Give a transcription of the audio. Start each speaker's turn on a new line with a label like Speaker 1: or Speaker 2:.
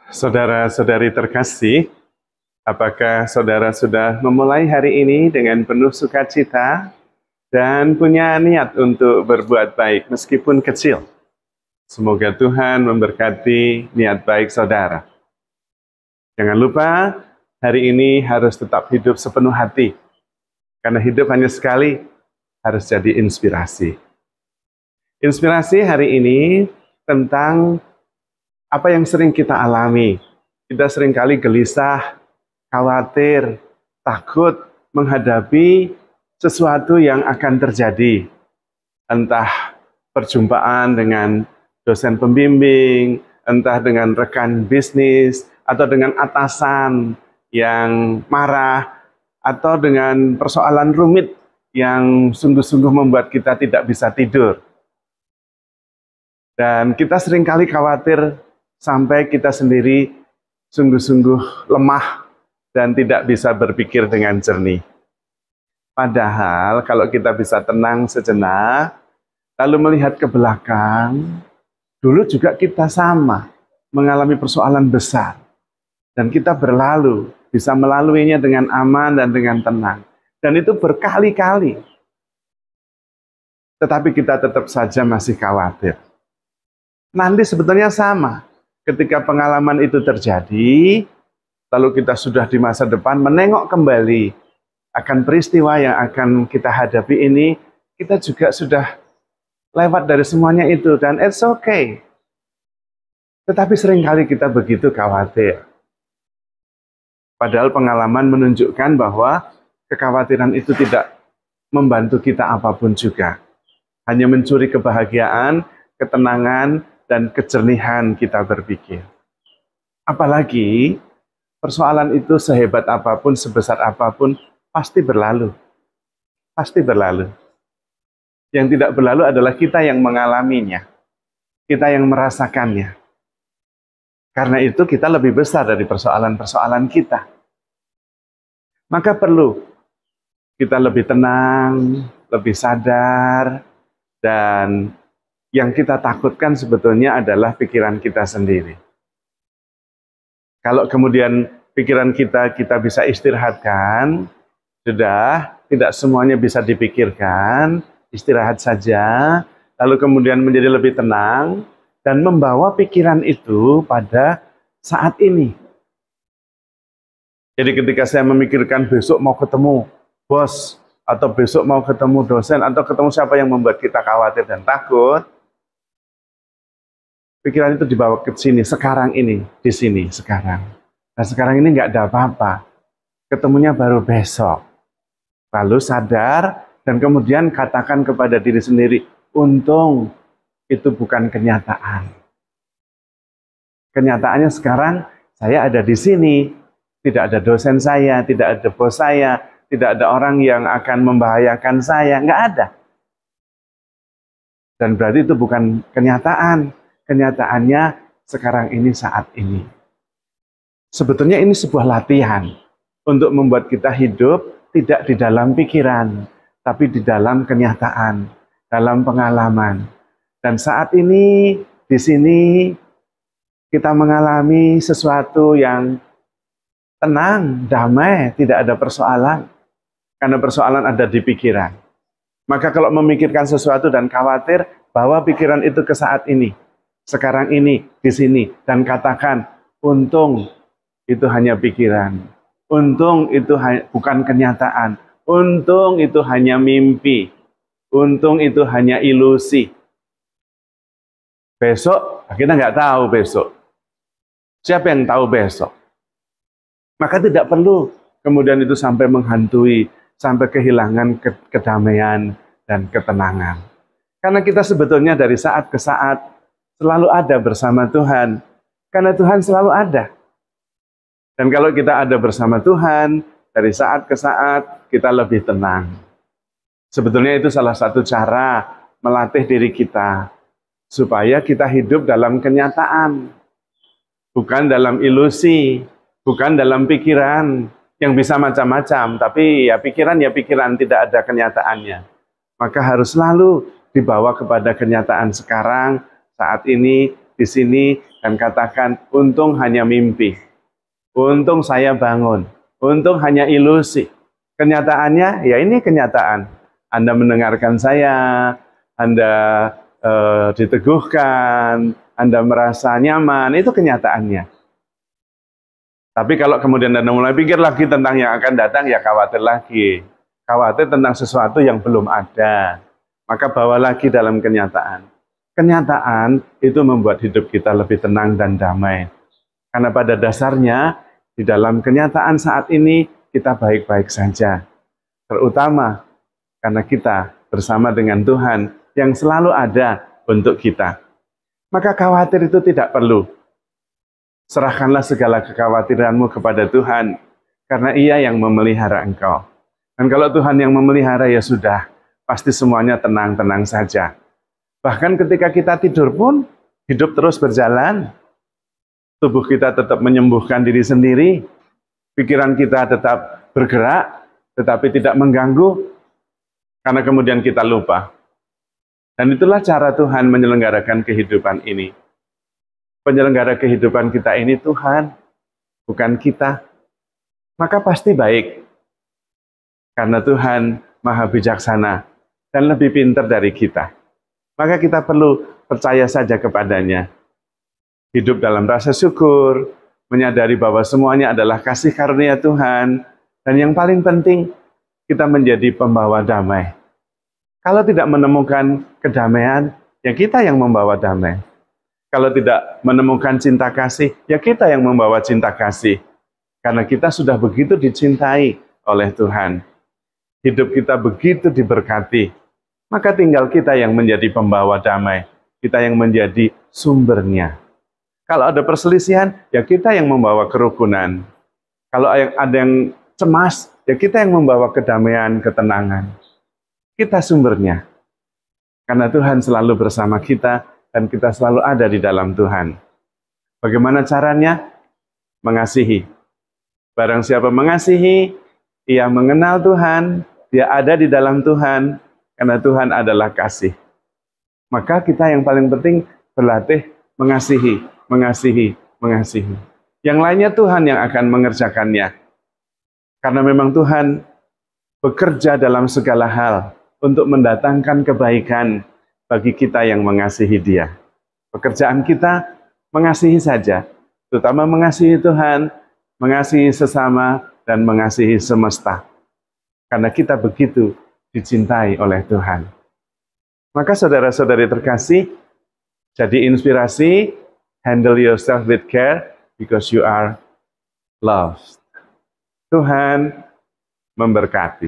Speaker 1: Saudara-saudari terkasih, apakah saudara sudah memulai hari ini dengan penuh sukacita dan punya niat untuk berbuat baik meskipun kecil? Semoga Tuhan memberkati niat baik saudara. Jangan lupa, hari ini harus tetap hidup sepenuh hati, karena hidup hanya sekali, harus jadi inspirasi. Inspirasi hari ini tentang apa yang sering kita alami. Kita seringkali gelisah, khawatir, takut menghadapi sesuatu yang akan terjadi. Entah perjumpaan dengan dosen pembimbing, entah dengan rekan bisnis, atau dengan atasan yang marah, atau dengan persoalan rumit yang sungguh-sungguh membuat kita tidak bisa tidur. Dan kita seringkali khawatir sampai kita sendiri sungguh-sungguh lemah dan tidak bisa berpikir dengan jernih. Padahal kalau kita bisa tenang sejenak, lalu melihat ke belakang, dulu juga kita sama mengalami persoalan besar. Dan kita berlalu, bisa melaluinya dengan aman dan dengan tenang. Dan itu berkali-kali. Tetapi kita tetap saja masih khawatir. Nanti sebetulnya sama. Ketika pengalaman itu terjadi, lalu kita sudah di masa depan menengok kembali akan peristiwa yang akan kita hadapi ini, kita juga sudah lewat dari semuanya itu, dan it's okay. Tetapi seringkali kita begitu khawatir. Padahal pengalaman menunjukkan bahwa kekhawatiran itu tidak membantu kita apapun juga. Hanya mencuri kebahagiaan, ketenangan, dan kejernihan kita berpikir. Apalagi persoalan itu sehebat apapun, sebesar apapun, pasti berlalu. Pasti berlalu. Yang tidak berlalu adalah kita yang mengalaminya. Kita yang merasakannya. Karena itu kita lebih besar dari persoalan-persoalan kita. Maka perlu kita lebih tenang, lebih sadar, dan yang kita takutkan sebetulnya adalah pikiran kita sendiri. Kalau kemudian pikiran kita bisa istirahatkan, sudah tidak semuanya bisa dipikirkan, istirahat saja, lalu kemudian menjadi lebih tenang, dan membawa pikiran itu pada saat ini. Jadi ketika saya memikirkan besok mau ketemu bos, atau besok mau ketemu dosen, atau ketemu siapa yang membuat kita khawatir dan takut, pikiran itu dibawa ke sini, sekarang ini, di sini, sekarang. Nah sekarang ini nggak ada apa-apa, ketemunya baru besok. Lalu sadar, dan kemudian katakan kepada diri sendiri, untung itu bukan kenyataan. Kenyataannya sekarang, saya ada di sini, tidak ada dosen saya, tidak ada bos saya, tidak ada orang yang akan membahayakan saya, nggak ada. Dan berarti itu bukan kenyataan. Kenyataannya sekarang ini, saat ini. Sebetulnya ini sebuah latihan untuk membuat kita hidup tidak di dalam pikiran, tapi di dalam kenyataan, dalam pengalaman. Dan saat ini, di sini, kita mengalami sesuatu yang tenang, damai, tidak ada persoalan. Karena persoalan ada di pikiran. Maka kalau memikirkan sesuatu dan khawatir, bawa pikiran itu ke saat ini. Sekarang ini, di sini, dan katakan, untung itu hanya pikiran, untung itu bukan kenyataan, untung itu hanya mimpi, untung itu hanya ilusi. Besok, kita nggak tahu besok. Siapa yang tahu besok? Maka tidak perlu kemudian itu sampai menghantui, sampai kehilangan kedamaian dan ketenangan. Karena kita sebetulnya dari saat ke saat, selalu ada bersama Tuhan, karena Tuhan selalu ada. Dan kalau kita ada bersama Tuhan, dari saat ke saat, kita lebih tenang. Sebetulnya itu salah satu cara melatih diri kita, supaya kita hidup dalam kenyataan, bukan dalam ilusi, bukan dalam pikiran, yang bisa macam-macam, tapi ya pikiran, tidak ada kenyataannya. Maka harus selalu dibawa kepada kenyataan sekarang, saat ini, di sini, dan katakan, untung hanya mimpi, untung saya bangun, untung hanya ilusi. Kenyataannya, ya ini kenyataan. Anda mendengarkan saya, Anda diteguhkan, Anda merasa nyaman, itu kenyataannya. Tapi kalau kemudian Anda mulai pikir lagi tentang yang akan datang, ya khawatir lagi. Khawatir tentang sesuatu yang belum ada. Maka bawa lagi dalam kenyataan. Kenyataan itu membuat hidup kita lebih tenang dan damai. Karena pada dasarnya, di dalam kenyataan saat ini, kita baik-baik saja. Terutama karena kita bersama dengan Tuhan yang selalu ada untuk kita. Maka khawatir itu tidak perlu. Serahkanlah segala kekhawatiranmu kepada Tuhan, karena Ia yang memelihara engkau. Dan kalau Tuhan yang memelihara, ya sudah, pasti semuanya tenang-tenang saja. Bahkan ketika kita tidur pun, hidup terus berjalan. Tubuh kita tetap menyembuhkan diri sendiri, pikiran kita tetap bergerak, tetapi tidak mengganggu, karena kemudian kita lupa. Dan itulah cara Tuhan menyelenggarakan kehidupan ini. Penyelenggara kehidupan kita ini Tuhan, bukan kita. Maka pasti baik. Karena Tuhan Maha Bijaksana dan lebih pintar dari kita. Maka kita perlu percaya saja kepadanya. Hidup dalam rasa syukur, menyadari bahwa semuanya adalah kasih karunia Tuhan, dan yang paling penting, kita menjadi pembawa damai. Kalau tidak menemukan kedamaian, ya kita yang membawa damai. Kalau tidak menemukan cinta kasih, ya kita yang membawa cinta kasih. Karena kita sudah begitu dicintai oleh Tuhan. Hidup kita begitu diberkati. Maka tinggal kita yang menjadi pembawa damai. Kita yang menjadi sumbernya. Kalau ada perselisihan, ya kita yang membawa kerukunan. Kalau ada yang cemas, ya kita yang membawa kedamaian, ketenangan. Kita sumbernya. Karena Tuhan selalu bersama kita, dan kita selalu ada di dalam Tuhan. Bagaimana caranya? Mengasihi. Barang siapa mengasihi, ia mengenal Tuhan, dia ada di dalam Tuhan, karena Tuhan adalah kasih. Maka kita yang paling penting berlatih mengasihi, mengasihi, mengasihi. Yang lainnya Tuhan yang akan mengerjakannya. Karena memang Tuhan bekerja dalam segala hal untuk mendatangkan kebaikan bagi kita yang mengasihi Dia. Pekerjaan kita mengasihi saja, terutama mengasihi Tuhan, mengasihi sesama, dan mengasihi semesta. Karena kita begitu dicintai oleh Tuhan. Maka saudara-saudari terkasih, jadi inspirasi, handle yourself with care, because you are loved. Tuhan memberkati.